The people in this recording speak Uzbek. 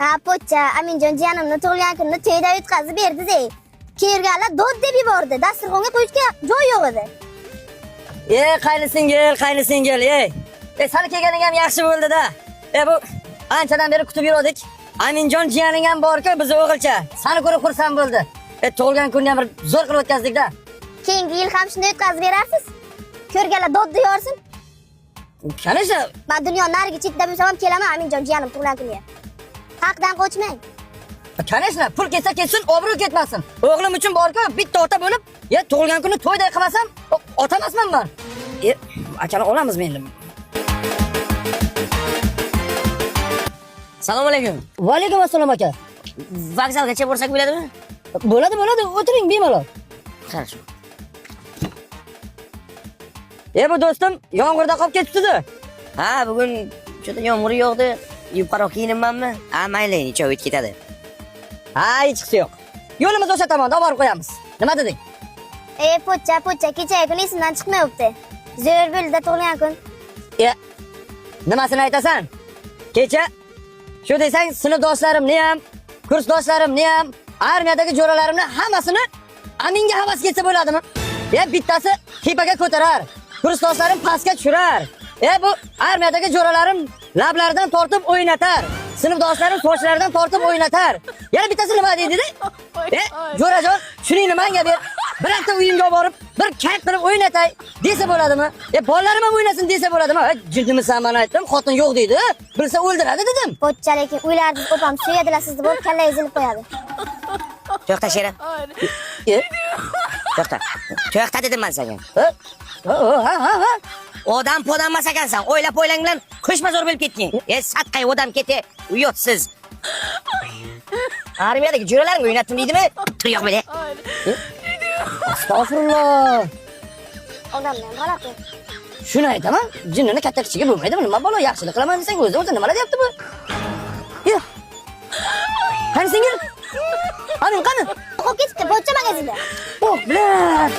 Ha pocha, Aminjon jiyanimni tug'ilgan kunini to'yda o'tkazib berdi-de. Kelganlar dod deb yubordi. Dasturxonga qo'yishga joy yo'q edi. Qaynısingil, ey. Seni kelganing ham yaxshi bo'ldi-da. Bu anchadan beri kutib yurdik. Aminjon jiyaning ham bor-ku, biz o'g'ilcha. Seni ko'rib xursand bo'ldi. Tug'ilgan kunni ham bir zo'r qilib o'tkazdik-da. Keyingi yil ham shunday o'tkazib berarsiz. Ko'rganlar dod deyorsin. Qancha? Men dunyo narigi chetida bo'lsam ham kelaman Aminjon jiyanim tug'ilgan kuniga. Haqdan qochmang. Qancha? Pul ketsa ketsin, obro' ketmasin. O'g'lim uchun bor-ku, bitta ota bo'lib, tug'ilgan kunni to'yday qilmasam, ota emasman men. Akani olamizmi endi? Assalomu alaykum. Va alaykum assalom aka. Vokzalgacha borsak bo'ladimi? Bo'ladi, o'tiring bemalol. Хорошо. Bu do'stim yomg'irda qolib ketibdi-da. Ha, bugun juda yomg'ir yog'di. Yuqaroq kiyinibmanmi? Ha, mayli, necha o'tib ketadi. Ha, hech qisi yo'q. Yo'limiz o'sha tomonda olib borib qo'yamiz. Nima deding? Pocha, kechagi kun esimdan chiqmayapti. Zo'r bo'ldi tug'ilgan kun. Nimasini aytasan? Kecha shu desang, sinfdoshlarimni ham, kursdoshlarimni ham, armiyadagi jo'ralarimni hammasini Aminga havas ketsa bo'ladimi? Bittasi tepaga ko'tarar, kursdoshlarim pastga tushirar. Bu armiyadagi jo'ralarim lablaridan tortib o'ynatar. Sinfdoshlarim sochlaridan tortib o'ynatar. Yana bittasi nima deydi-da? Jo'rajon, shuningni menga ber. Bironta uyimga borib, bir kayt qilib o'ynatay desa bo'ladimi? Bolalarim ham o'ynasin desa bo'ladimi? Jirdimisan, men aytdim, xotin yo'q deydi. Bilsa o'ldiradi dedim. Pocha, lekin uylarni opam suyadilar sizni, bo'lib kallangiz ilib qo'yadi. To'xta Shera. To'xta. To'xta dedim men senga. Ha. Odam podam emas ekansan. O'ylab bilan qo'shma zo'r bo'lib ketding. Satqay odam kete, uyotsiz. Armiyadagi jo'ralaringni o'ynatdim deydimi? Tuyoq bele. Astag'firulloh. Odamlar g'alati. Shuni aytaman, jinnini katta kichiga bo'lmaydimi? Nima balo yaxshilik qilaman desang, o'zi nima deyapti bu? Qani singil? Amin, qani? Qo'yib ketibdi, pocha magazinda. Bilan.